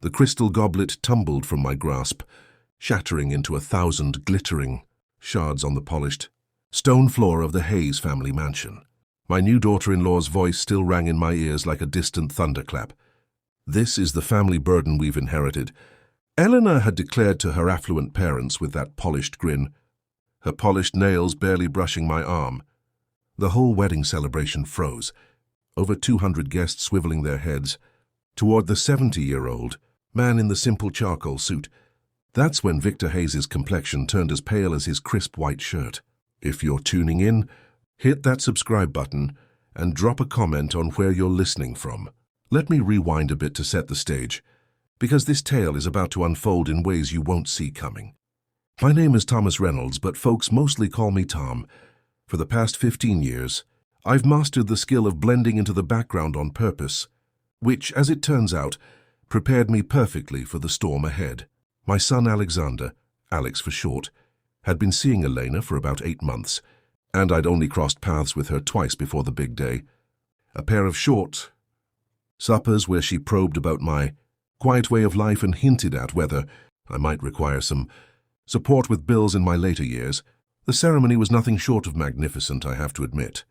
The crystal goblet tumbled from my grasp, shattering into 1,000 glittering shards on the polished stone floor of the Hayes family mansion. My new daughter-in-law's voice still rang in my ears like a distant thunderclap. "This is the family burden we've inherited," Eleanor had declared to her affluent parents with that polished grin, her polished nails barely brushing my arm. The whole wedding celebration froze, over 200 guests swiveling their heads toward the 70-year-old man in the simple charcoal suit. That's when Victor Hayes's complexion turned as pale as his crisp white shirt. If you're tuning in, hit that subscribe button and drop a comment on where you're listening from. Let me rewind a bit to set the stage, because this tale is about to unfold in ways you won't see coming. My name is Thomas Reynolds, but folks mostly call me Tom. For the past 15 years, I've mastered the skill of blending into the background on purpose, which, as it turns out, prepared me perfectly for the storm ahead. My son Alexander, Alex for short, had been seeing Elena for about 8 months, and I'd only crossed paths with her twice before the big day. A pair of short suppers where she probed about my quiet way of life and hinted at whether I might require some support with bills in my later years. The ceremony was nothing short of magnificent, I have to admit.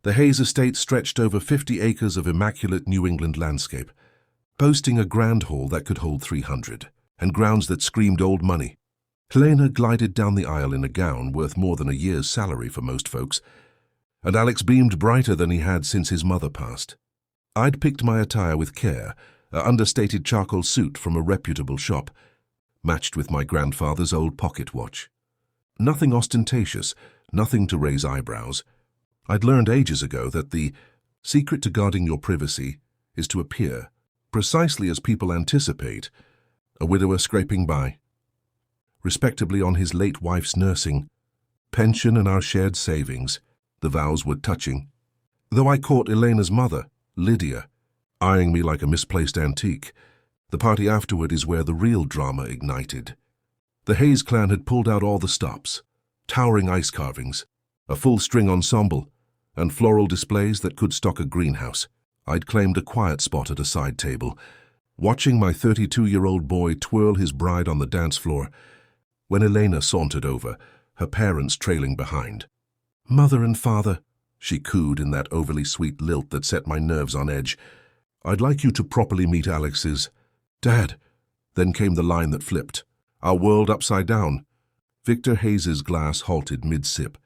The Hayes estate stretched over 50 acres of immaculate New England landscape, boasting a grand hall that could hold 300, and grounds that screamed old money. Helena glided down the aisle in a gown worth more than a year's salary for most folks, and Alex beamed brighter than he had since his mother passed. I'd picked my attire with care, an understated charcoal suit from a reputable shop, matched with my grandfather's old pocket watch. Nothing ostentatious, nothing to raise eyebrows. I'd learned ages ago that the secret to guarding your privacy is to appear, precisely as people anticipate, a widower scraping by, respectably on his late wife's nursing, pension and our shared savings. The vows were touching. Though I caught Elena's mother, Lydia, eyeing me like a misplaced antique, the party afterward is where the real drama ignited. The Hayes clan had pulled out all the stops, towering ice carvings, a full-string ensemble, and floral displays that could stock a greenhouse. I'd claimed a quiet spot at a side table, watching my 32-year-old boy twirl his bride on the dance floor, when Elena sauntered over, her parents trailing behind. "Mother and father," she cooed in that overly sweet lilt that set my nerves on edge, "I'd like you to properly meet Alex's dad." Then came the line that flipped our world upside down. Victor Hayes's glass halted mid-sip,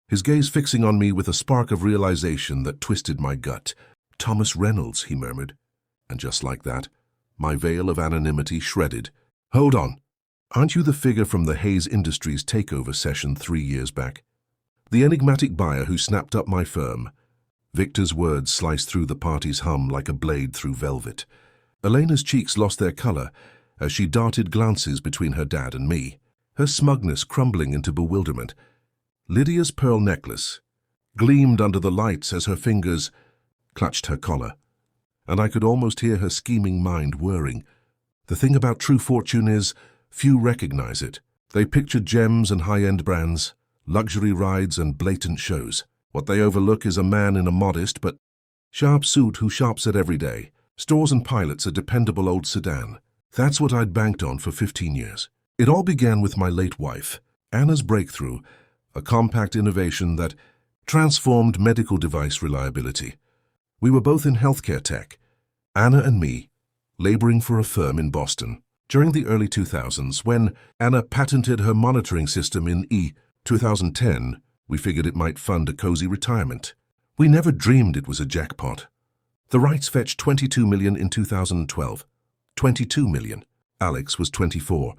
his gaze fixing on me with a spark of realization that twisted my gut. "Thomas Reynolds," he murmured, and just like that, my veil of anonymity shredded. "Hold on. Aren't you the figure from the Hayes Industries takeover session 3 years back? The enigmatic buyer who snapped up my firm?" Victor's words sliced through the party's hum like a blade through velvet. Elena's cheeks lost their color as she darted glances between her dad and me, her smugness crumbling into bewilderment. Lydia's pearl necklace gleamed under the lights as her fingers clutched her collar, and I could almost hear her scheming mind whirring. The thing about true fortune is, few recognize it. They picture gems and high-end brands, luxury rides and blatant shows. What they overlook is a man in a modest but sharp suit who shops at every day, stores and pilots a dependable old sedan. That's what I'd banked on for 15 years. It all began with my late wife, Anna's breakthrough, a compact innovation that transformed medical device reliability. We were both in healthcare tech, Anna and me, laboring for a firm in Boston. During the early 2000s, when Anna patented her monitoring system in 2010, we figured it might fund a cozy retirement. We never dreamed it was a jackpot. The rights fetched $22 million in 2012. $22 million. Alex was 24,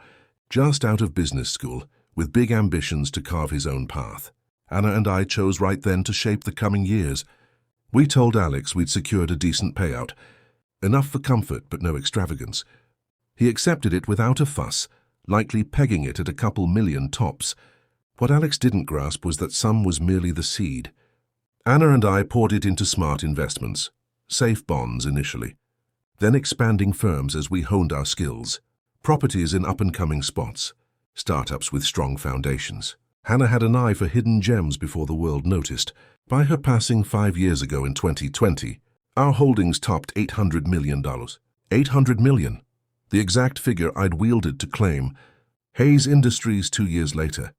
just out of business school, with big ambitions to carve his own path. Anna and I chose right then to shape the coming years. We told Alex we'd secured a decent payout, enough for comfort but no extravagance. He accepted it without a fuss, likely pegging it at a couple million tops. What Alex didn't grasp was that sum was merely the seed. Anna and I poured it into smart investments, safe bonds initially, then expanding firms as we honed our skills, properties in up-and-coming spots, startups with strong foundations. Hannah had an eye for hidden gems before the world noticed. By her passing 5 years ago in 2020, our holdings topped $800 million. $800 million. the exact figure I'd wielded to claim. Hayes Industries 2 years later.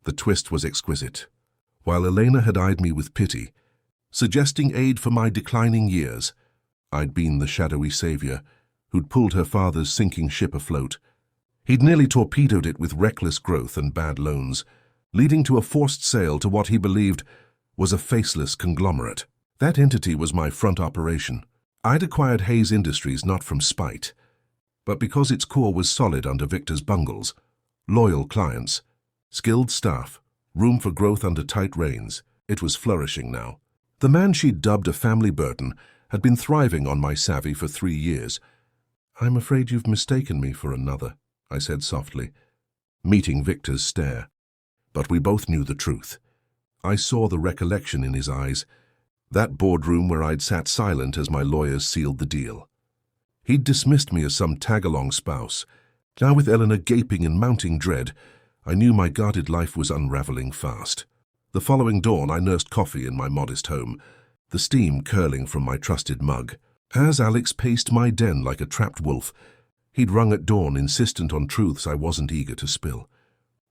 The twist was exquisite. While Elena had eyed me with pity, suggesting aid for my declining years, I'd been the shadowy savior who'd pulled her father's sinking ship afloat. He'd nearly torpedoed it with reckless growth and bad loans, leading to a forced sale to what he believed was a faceless conglomerate. That entity was my front operation. I'd acquired Hayes Industries not from spite, but because its core was solid under Victor's bungles, loyal clients, skilled staff, room for growth under tight reins. It was flourishing now. The man she'd dubbed a family burden had been thriving on my savvy for 3 years. "I'm afraid you've mistaken me for another," I said softly, meeting Victor's stare. But we both knew the truth. I saw the recollection in his eyes, that boardroom where I'd sat silent as my lawyers sealed the deal. He'd dismissed me as some tag-along spouse. Now with Eleanor gaping in mounting dread, I knew my guarded life was unraveling fast. The following dawn I nursed coffee in my modest home, the steam curling from my trusted mug. As Alex paced my den like a trapped wolf, he'd rung at dawn, insistent on truths I wasn't eager to spill.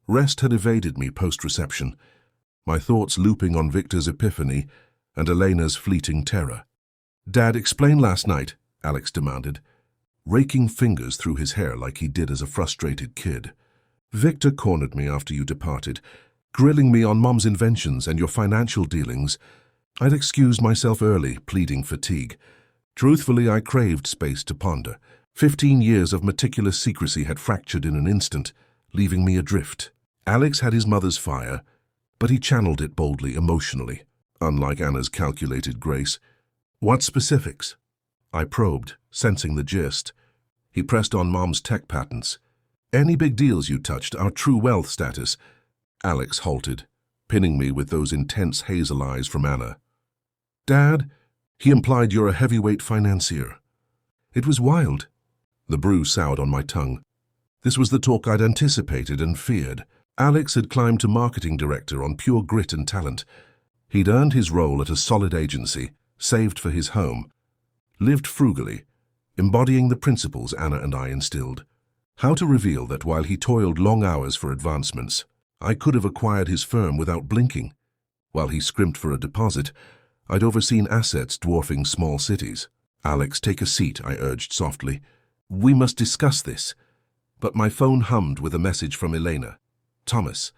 Rest had evaded me post-reception, my thoughts looping on Victor's epiphany and Elena's fleeting terror. "Dad, explain last night," Alex demanded, raking fingers through his hair like he did as a frustrated kid. "Victor cornered me after you departed, grilling me on Mom's inventions and your financial dealings. I'd excused myself early, pleading fatigue. Truthfully, I craved space to ponder. 15 years of meticulous secrecy had fractured in an instant, leaving me adrift." Alex had his mother's fire, but he channeled it boldly, emotionally, unlike Anna's calculated grace. "What specifics?" I probed, sensing the gist. He pressed on Mom's tech patents. "Any big deals you touched, our true wealth status." Alex halted, pinning me with those intense hazel eyes from Anna. "Dad, he implied you're a heavyweight financier." It was wild. The brew soured on my tongue. This was the talk I'd anticipated and feared. Alex had climbed to marketing director on pure grit and talent. He'd earned his role at a solid agency, saved for his home, lived frugally, embodying the principles Anna and I instilled. How to reveal that while he toiled long hours for advancements, I could have acquired his firm without blinking. While he scrimped for a deposit, I'd overseen assets dwarfing small cities. "Alex, take a seat," I urged softly. "We must discuss this." But my phone hummed with a message from Elena. "Thomas,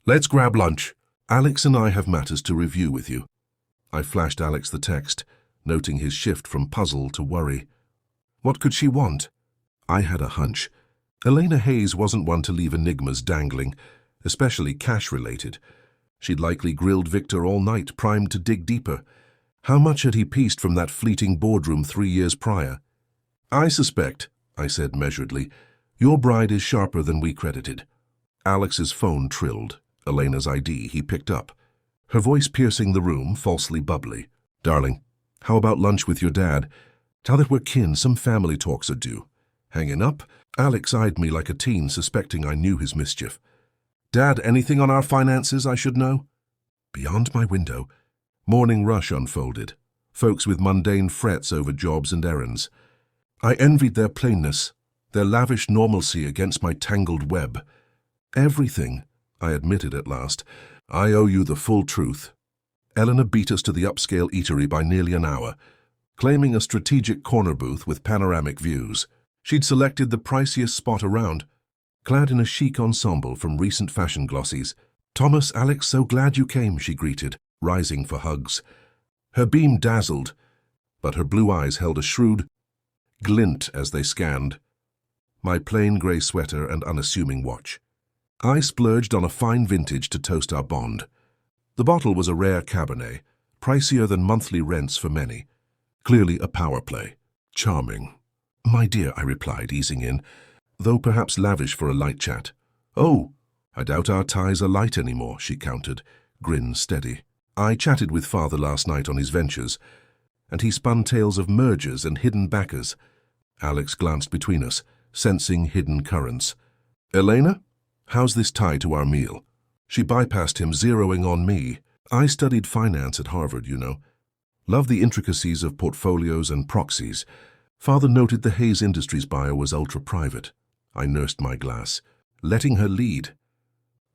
let's grab lunch. Alex and I have matters to review with you." I flashed Alex the text, noting his shift from puzzle to worry. What could she want? I had a hunch. Elena Hayes wasn't one to leave enigmas dangling, especially cash-related. She'd likely grilled Victor all night, primed to dig deeper. How much had he pieced from that fleeting boardroom 3 years prior? "I suspect," I said measuredly, "your bride is sharper than we credited." Alex's phone trilled. Elena's ID he picked up, her voice piercing the room, falsely bubbly. "Darling, how about lunch with your dad? Tell that we're kin, some family talks are due." Hanging up, Alex eyed me like a teen, suspecting I knew his mischief. "Dad, anything on our finances I should know?" Beyond my window, morning rush unfolded, folks with mundane frets over jobs and errands. I envied their plainness, their lavish normalcy against my tangled web. "Everything," I admitted at last. "I owe you the full truth. Eleanor beat us to the upscale eatery by nearly an hour, claiming a strategic corner booth with panoramic views. She'd selected the priciest spot around, clad in a chic ensemble from recent fashion glossies. "Thomas, Alex, so glad you came," she greeted, rising for hugs. Her beam dazzled, but her blue eyes held a shrewd glint as they scanned my plain grey sweater and unassuming watch. I splurged on a fine vintage to toast our bond. The bottle was a rare Cabernet, pricier than monthly rents for many. Clearly a power play. "Charming." "My dear," I replied, easing in, though perhaps lavish for a light chat. "Oh, I doubt our ties are light anymore," she countered, grin steady. "I chatted with Father last night on his ventures, and he spun tales of mergers and hidden backers." Alex glanced between us, sensing hidden currents. "Elena, how's this tie to our meal?" She bypassed him, zeroing on me. "I studied finance at Harvard, you know. Love the intricacies of portfolios and proxies. Father noted the Hayes Industries bio was ultra-private. I nursed my glass, letting her lead.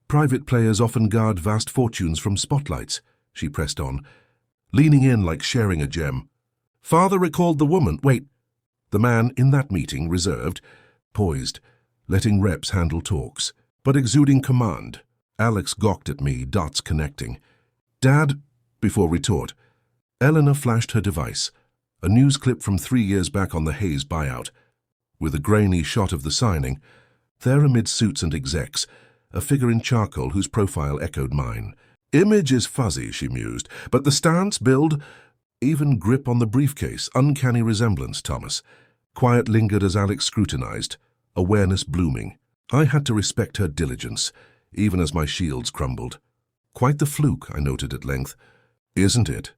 Private players often guard vast fortunes from spotlights, she pressed on, leaning in like sharing a gem. Father recalled the woman. Wait, the man in that meeting, reserved, poised, letting reps handle talks, but exuding command. Alex gawked at me, dots connecting. Dad, before retort. Eleanor flashed her device, a news clip from 3 years back on the Hayes buyout. With a grainy shot of the signing, there amid suits and execs, a figure in charcoal whose profile echoed mine. Image is fuzzy, she mused, but the stance, build, even grip on the briefcase, uncanny resemblance, Thomas. Quiet lingered as Alex scrutinized, awareness blooming. I had to respect her diligence, even as my shields crumbled. Quite the fluke, I noted at length. Isn't it?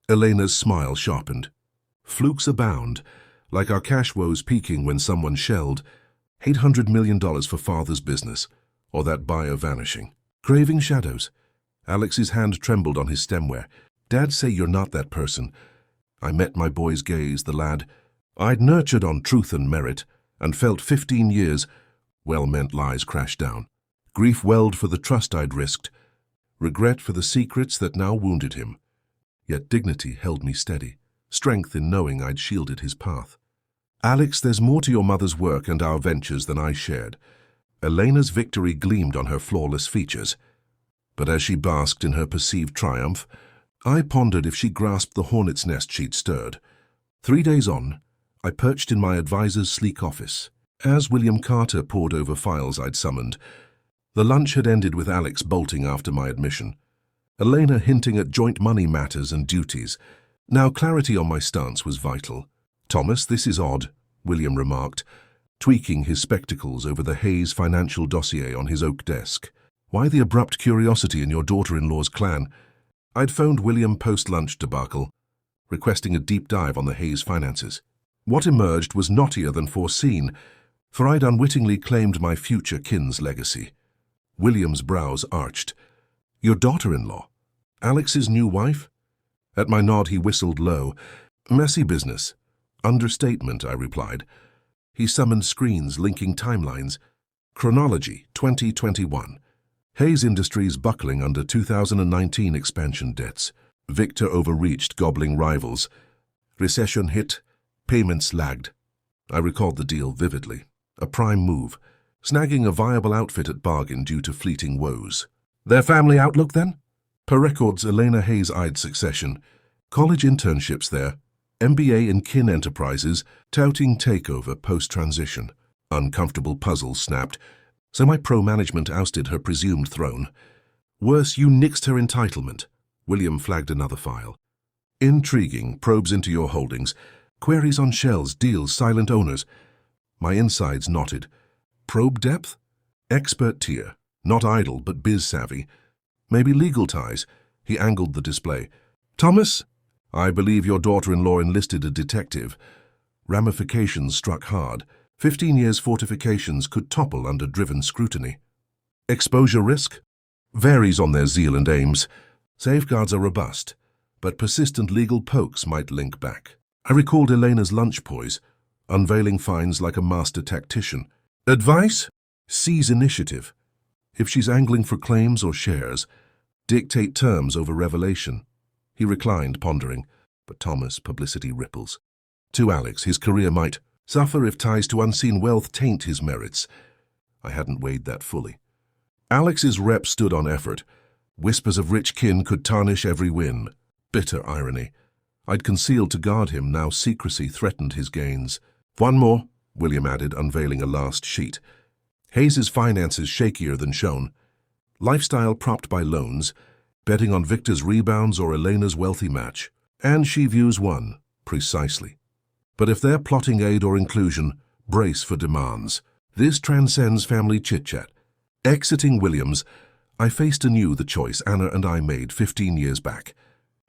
Elena's smile sharpened. Flukes abound, like our cash woes peaking when someone shelled $800 million for Father's business, or that buyer vanishing. Craving shadows. Alex's hand trembled on his stemware. Dad say you're not that person. I met my boy's gaze, the lad I'd nurtured on truth and merit, and felt 15 years, well-meant lies crash down. Grief welled for the trust I'd risked, regret for the secrets that now wounded him. Yet dignity held me steady, strength in knowing I'd shielded his path. Alex, there's more to your mother's work and our ventures than I shared. Elena's victory gleamed on her flawless features. But as she basked in her perceived triumph, I pondered if she grasped the hornet's nest she'd stirred. 3 days on, I perched in my advisor's sleek office. As William Carter pored over files I'd summoned, the lunch had ended with Alex bolting after my admission, Elena hinting at joint money matters and duties. Now clarity on my stance was vital. Thomas, this is odd, William remarked, tweaking his spectacles over the Hayes financial dossier on his oak desk. Why the abrupt curiosity in your daughter-in-law's clan? I'd phoned William post-lunch debacle, requesting a deep dive on the Hayes finances. What emerged was knottier than foreseen, for I'd unwittingly claimed my future kin's legacy. William's brows arched. Your daughter-in-law? Alex's new wife? At my nod he whistled low. Messy business. Understatement, I replied. He summoned screens linking timelines. Chronology, 2021. Hayes Industries buckling under 2019 expansion debts. Victor overreached, gobbling rivals. Recession hit. Payments lagged. I recalled the deal vividly. A prime move. Snagging a viable outfit at bargain due to fleeting woes. Their family outlook, then? Per records, Elena Hayes eyed succession. College internships there. MBA in kin enterprises, touting takeover post-transition. Uncomfortable puzzle snapped. So my pro-management ousted her presumed throne. Worse, you nixed her entitlement. William flagged another file. Intriguing, probes into your holdings. Queries on shells, deals, silent owners. My insides knotted. Probe depth? Expert tier. Not idle, but biz-savvy. Maybe legal ties. He angled the display. Thomas? I believe your daughter-in-law enlisted a detective. Ramifications struck hard. 15 years fortifications could topple under driven scrutiny. Exposure risk? Varies on their zeal and aims. Safeguards are robust, but persistent legal pokes might link back. I recalled Elena's lunch poise, unveiling finds like a master tactician. Advice? Seize initiative. If she's angling for claims or shares, dictate terms over revelation. He reclined, pondering, but Thomas, publicity ripples. To Alex, his career might suffer if ties to unseen wealth taint his merits. I hadn't weighed that fully. Alex's rep stood on effort. Whispers of rich kin could tarnish every win. Bitter irony. I'd concealed to guard him, now secrecy threatened his gains. One more, William added, unveiling a last sheet. Hayes's finances shakier than shown. Lifestyle propped by loans, betting on Victor's rebounds or Elena's wealthy match. And she views one, precisely. But if they're plotting aid or inclusion, brace for demands. This transcends family chit-chat. Exiting Williams, I faced anew the choice Anna and I made 15 years back.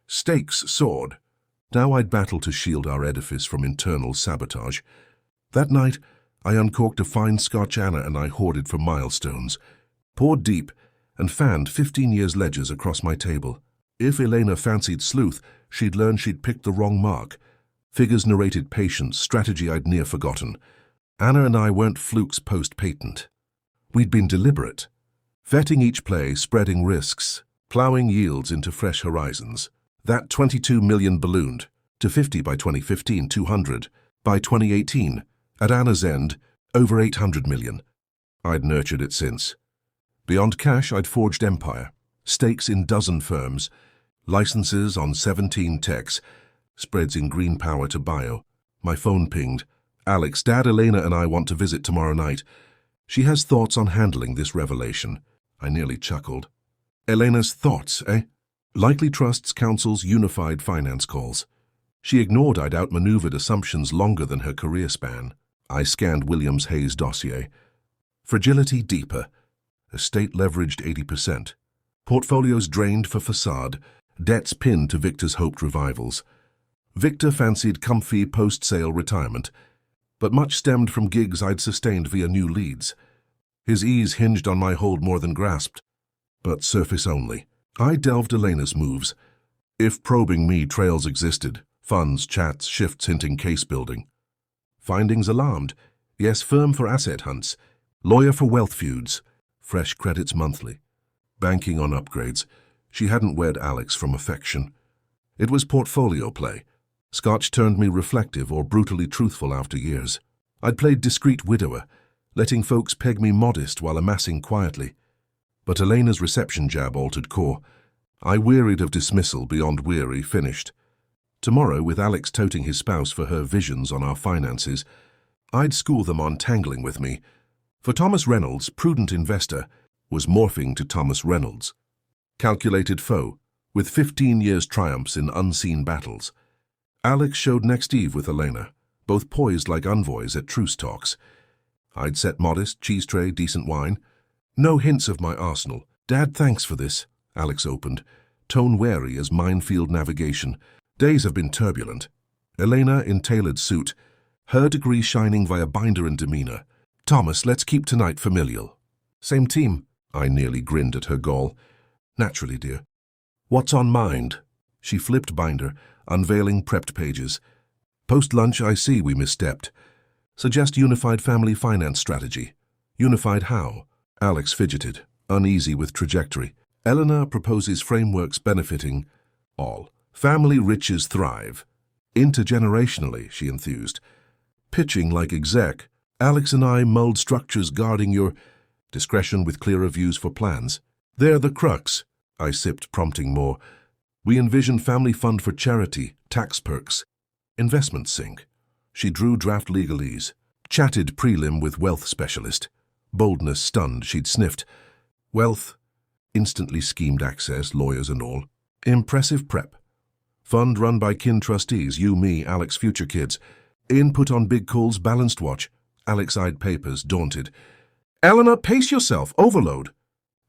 Stakes soared. Now I'd battle to shield our edifice from internal sabotage. That night, I uncorked a fine Scotch Anna and I hoarded for milestones, poured deep, and fanned 15 years' ledgers across my table. If Elena fancied sleuth, she'd learn she'd picked the wrong mark. Figures narrated patience, strategy I'd near forgotten. Anna and I weren't flukes post-patent. We'd been deliberate, vetting each play, spreading risks, ploughing yields into fresh horizons. That 22 million ballooned to 50 by 2015, 200 by 2018. At Anna's end, over 800 million. I'd nurtured it since. Beyond cash, I'd forged empire. Stakes in dozen firms, licenses on 17 techs, spreads in green power to bio. My phone pinged. Alex, Dad, Elena and I want to visit tomorrow night. She has thoughts on handling this revelation. I nearly chuckled. Elena's thoughts, eh? Likely trusts council's unified finance calls. She ignored I'd outmaneuvered assumptions longer than her career span. I scanned Williams-Hayes' dossier. Fragility deeper. Estate leveraged 80%. Portfolios drained for facade. Debts pinned to Victor's hoped revivals. Victor fancied comfy post-sale retirement, but much stemmed from gigs I'd sustained via new leads. His ease hinged on my hold more than grasped, but surface only. I delved Elena's moves. If probing me trails existed, funds, chats, shifts hinting case building. Findings alarmed. Yes, firm for asset hunts. Lawyer for wealth feuds. Fresh credits monthly. Banking on upgrades. She hadn't wed Alex from affection. It was portfolio play. Scotch turned me reflective or brutally truthful after years. I'd played discreet widower, letting folks peg me modest while amassing quietly. But Elena's reception jab altered core. I wearied of dismissal beyond weary, finished. Tomorrow, with Alex toting his spouse for her visions on our finances, I'd school them on tangling with me. For Thomas Reynolds, prudent investor, was morphing to Thomas Reynolds. Calculated foe, with 15 years' triumphs in unseen battles. Alex showed next eve with Elena, both poised like envoys at truce talks. I'd set modest, cheese tray, decent wine. No hints of my arsenal. Dad, thanks for this, Alex opened, tone wary as minefield navigation. Days have been turbulent. Elena in tailored suit, her degree shining via binder and demeanor. Thomas, let's keep tonight familial. Same team. I nearly grinned at her gall. Naturally, dear. What's on mind? She flipped binder, unveiling prepped pages. Post-lunch, I see we misstepped. Suggest unified family finance strategy. Unified how? Alex fidgeted, uneasy with trajectory. Eleanor proposes frameworks benefiting all. Family riches thrive. Intergenerationally, she enthused. Pitching like exec, Alex and I mulled structures guarding your discretion with clearer views for plans. They're the crux, I sipped, prompting more. We envision family fund for charity, tax perks, investment sync. She drew draft legalese, chatted prelim with wealth specialist. Boldness stunned, she'd sniffed. Wealth, instantly schemed access, lawyers and all. Impressive prep. Fund run by kin trustees, you, me, Alex, future kids. Input on big calls, balanced watch. Alex eyed papers, daunted. Eleanor, pace yourself, overload.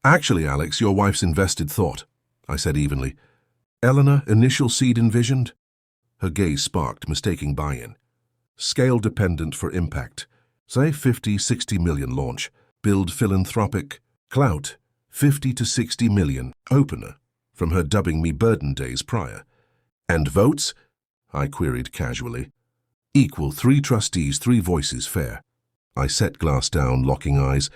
Actually, Alex, your wife's invested thought, I said evenly. Eleanor, initial seed envisioned? Her gaze sparked, mistaking buy-in. Scale dependent for impact. Say 50, 60 million launch. Build philanthropic. Clout. 50 to 60 million. Opener. From her dubbing me burden days prior. And votes? I queried casually. Equal 3 trustees, 3 voices, fair. I set glass down, locking eyes.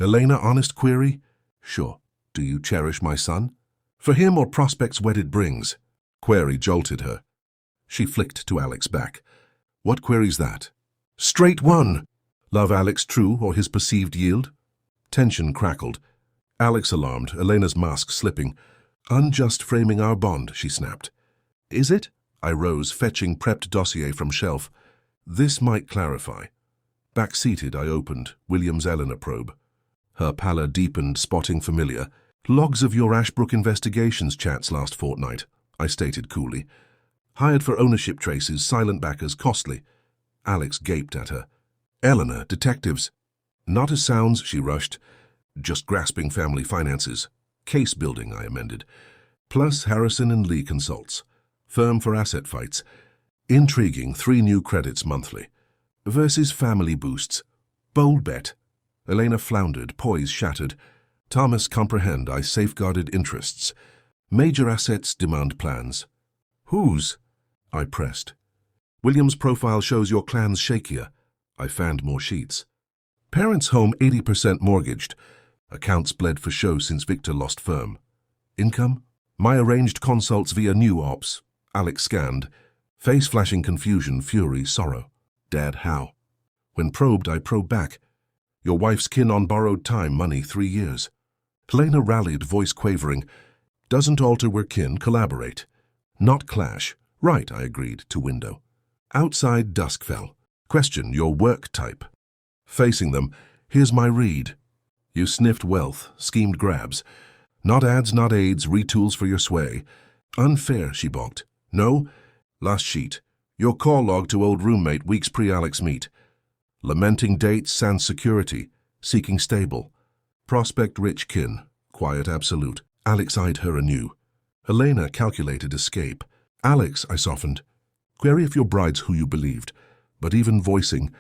Elena, honest query? Sure. Do you cherish my son? For him or prospects wedded brings? Query jolted her. She flicked to Alex back. What query's that? Straight one. Love Alex true or his perceived yield? Tension crackled. Alex alarmed, Elena's mask slipping. Unjust framing our bond, she snapped. Is it? I rose, fetching prepped dossier from shelf. This might clarify. Back-seated, I opened Williams-Eleanor probe. Her pallor deepened, spotting familiar. Logs of your Ashbrook investigations chats last fortnight, I stated coolly. Hired for ownership traces, silent backers, costly. Alex gaped at her. Eleanor, detectives. Not as sounds, she rushed. Just grasping family finances. Case building, I amended. Plus Harrison and Lee consults. Firm for asset fights. Intriguing, 3 new credits monthly. Versus family boosts. Bold bet. Elena floundered, poise shattered. Thomas, comprehend, I safeguarded interests. Major assets demand plans. Whose? I pressed. William's profile shows your clan's shakier. I fanned more sheets. Parents' home 80% mortgaged. Accounts bled for show since Victor lost firm. Income? My arranged consults via new ops. Alex scanned. Face flashing confusion, fury, sorrow. Dad, how? When probed, I probed back. Your wife's kin on borrowed time, money, 3 years. Helena rallied, voice quavering. Doesn't alter we're kin, collaborate. Not clash. Right, I agreed, to window. Outside, dusk fell. Question, your work type. Facing them, here's my read. You sniffed wealth, schemed grabs. Not ads, not aids, retools for your sway. Unfair, she balked. No? Last sheet. Your call log to old roommate, weeks pre-Alex meet. Lamenting dates, sans security. Seeking stable. Prospect rich kin. Quiet absolute. Alex eyed her anew. Helena calculated escape. Alex, I softened. Query if your bride's who you believed. But even voicing,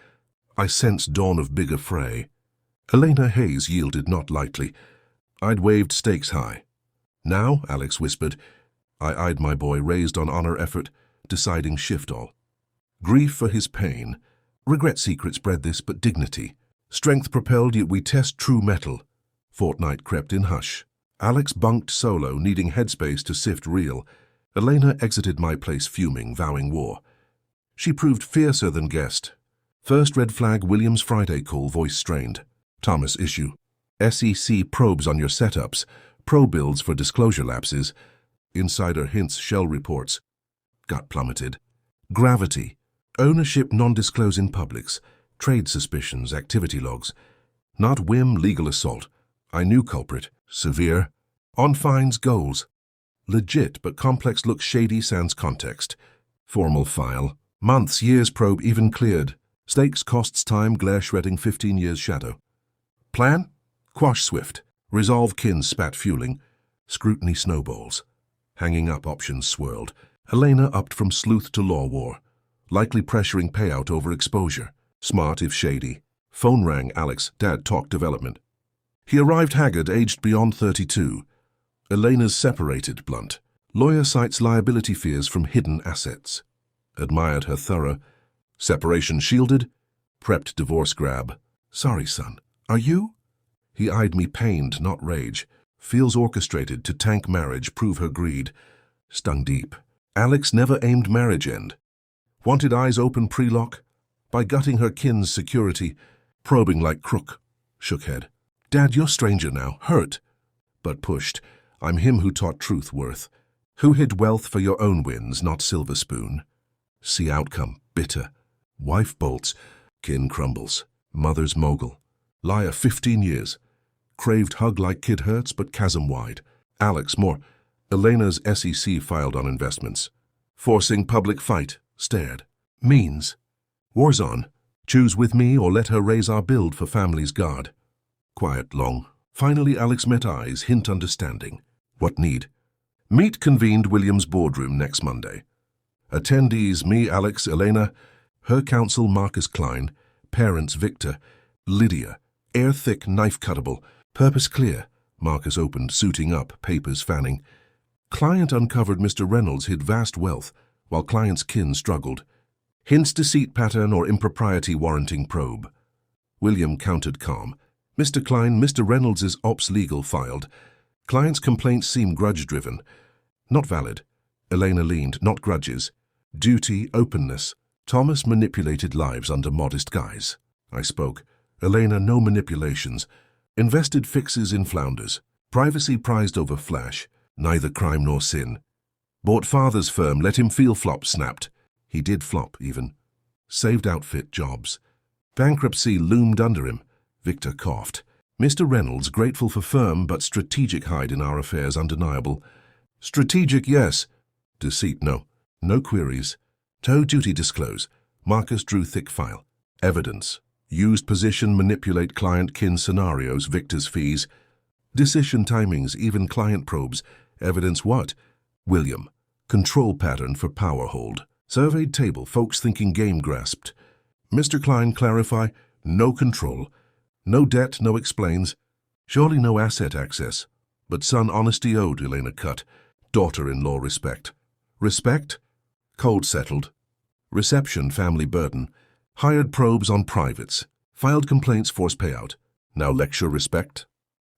I sensed dawn of bigger fray. Helena Hayes yielded not lightly. I'd waved stakes high. Now, Alex whispered, I eyed my boy, raised on honor effort, deciding shift all. Grief for his pain. Regret secrets bred this, but dignity. Strength propelled, yet we test true metal. Fortnight crept in hush. Alex bunked solo, needing headspace to sift real. Helena exited my place fuming, vowing war. She proved fiercer than guessed. First red flag, William's Friday call, voice strained. Thomas issue. SEC probes on your setups. Pro builds for disclosure lapses. Insider hints, shell reports. Gut plummeted. Gravity. Ownership non-disclose in publics. Trade suspicions, activity logs. Not whim, legal assault. I knew culprit. Severe. On fines, goals. Legit, but complex looks shady sans context. Formal file. Months, years probe even cleared. Stakes, costs, time, glare shredding, 15 years shadow. Plan? Quash swift. Resolve kin spat fueling. Scrutiny snowballs. Hanging up options swirled. Helena upped from sleuth to law war. Likely pressuring payout over exposure. Smart if shady. Phone rang, Alex. Dad talked development. He arrived haggard, aged beyond 32. Elena's separated, blunt. Lawyer cites liability fears from hidden assets. Admired her thorough. Separation shielded. Prepped divorce grab. Sorry, son. Are you? He eyed me pained, not rage. Feels orchestrated to tank marriage, prove her greed. Stung deep. Alex never aimed marriage end. Wanted eyes open pre-lock. By gutting her kin's security. Probing like crook. Shook head. Dad, you're stranger now. Hurt. But pushed. I'm him who taught truth worth. Who hid wealth for your own wins, not silver spoon. See outcome. Bitter. Wife bolts. Kin crumbles. Mother's mogul. Liar 15 years. Craved hug like kid hurts, but chasm wide. Alex more. Elena's SEC filed on investments. Forcing public fight. Stared. Means. War's on. Choose with me or let her raise our build for family's guard. Quiet long. Finally Alex met eyes, hint understanding. What need? Meet convened William's boardroom next Monday. Attendees me, Alex, Elena, her counsel Marcus Klein, parents Victor, Lydia, air thick, knife cuttable, purpose clear. Marcus opened, suiting up, papers fanning. Client uncovered Mr. Reynolds hid vast wealth, while client's kin struggled. Hints deceit pattern or impropriety warranting probe. William countered calm. Mr. Klein, Mr. Reynolds' ops legal filed. Client's complaints seem grudge-driven. Not valid. Elena leaned, not grudges. Duty, openness. Thomas manipulated lives under modest guise. I spoke. Elena, no manipulations. Invested fixes in flounders. Privacy prized over flash. Neither crime nor sin. Bought father's firm, let him feel flop snapped. He did flop, even. Saved outfit jobs. Bankruptcy loomed under him. Victor coughed. Mr. Reynolds, grateful for firm but strategic hide in our affairs undeniable. Strategic, yes. Deceit, no. No queries. Toe duty disclose. Marcus drew thick file. Evidence. Used position manipulate client kin scenarios, Victor's fees. Decision timings, even client probes. Evidence what? William. Control pattern for power hold. Surveyed table, folks thinking game grasped. Mr. Klein clarify, no control. No debt, no explains. Surely no asset access. But son honesty owed, Elena cut. Daughter-in-law respect. Respect? Cold settled. Reception family burden. Hired probes on privates. Filed complaints force payout. Now lecture respect.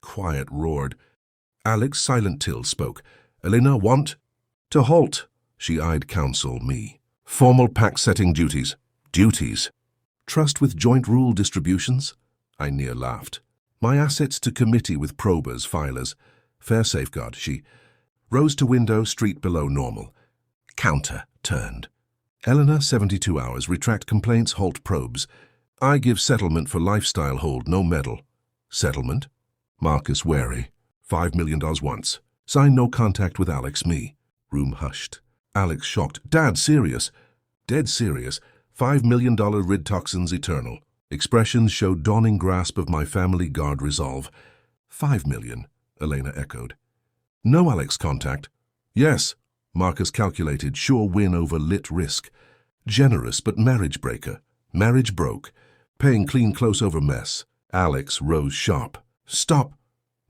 Quiet roared. Alex silent till spoke. Elena want? To halt. She eyed counsel me. Formal pack-setting duties. Duties. Trust with joint rule distributions? I near laughed. My assets to committee with probers, filers. Fair safeguard, she. Rose to window, street below normal. Counter, turned. Eleanor, 72 hours, retract complaints, halt probes. I give settlement for lifestyle hold, no medal. Settlement? Marcus wary. $5 million once. Sign no contact with Alex, me. Room hushed. Alex shocked. Dad, serious. Dead serious. $5 million rid toxins eternal. Expressions showed dawning grasp of my family guard resolve. 5 million, Elena echoed. No Alex contact. Yes, Marcus calculated, sure win over lit risk. Generous but marriage breaker. Marriage broke. Paying clean close over mess. Alex rose sharp. Stop.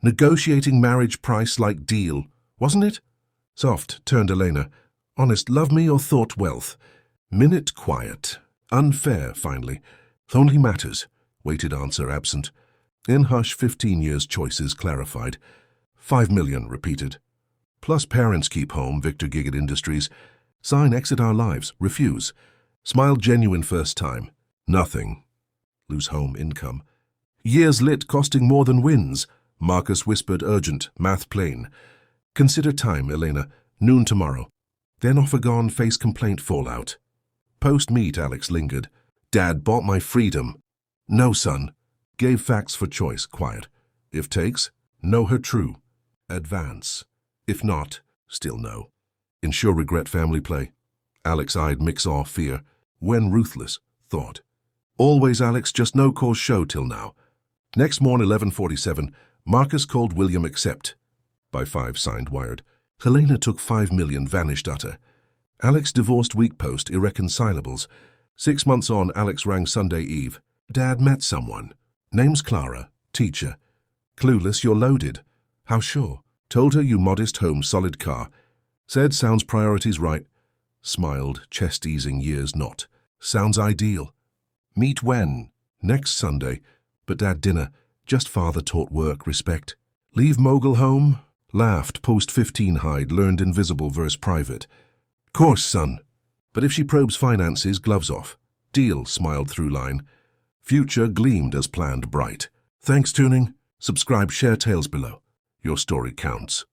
Negotiating marriage price like deal, wasn't it? Soft, turned Elena. Honest, love me or thought wealth? Minute quiet. Unfair, finally. Only matters. Waited answer absent. In hush, 15 years choices clarified. 5 million, repeated. Plus parents keep home, Victor Giggett Industries. Sign exit our lives, refuse. Smile genuine first time. Nothing. Lose home income. Years lit costing more than wins. Marcus whispered urgent, math plain. Consider time, Elena. Noon tomorrow. Then offer gone, face complaint fallout. Post-meet, Alex lingered. Dad bought my freedom. No, son. Gave facts for choice, quiet. If takes, know her true. Advance. If not, still no. Ensure regret family play. Alex eyed mix-off fear. When ruthless, thought. Always Alex, just no cause show till now. Next morn, 11:47, Marcus called William accept. By 5 signed wired. Helena took 5 million, vanished utter. Alex divorced week post, irreconcilables. 6 months on, Alex rang Sunday Eve. Dad met someone. Name's Clara. Teacher. Clueless, you're loaded. How sure? Told her you modest home, solid car. Said sounds priorities right. Smiled, chest easing, years not. Sounds ideal. Meet when? Next Sunday. But Dad dinner. Just father taught work, respect. Leave mogul home? Laughed, post 15 hide, learned invisible verse private. Course, son. But if she probes finances, gloves off. Deal, smiled through line. Future gleamed as planned bright. Thanks tuning. Subscribe, share tales below. Your story counts.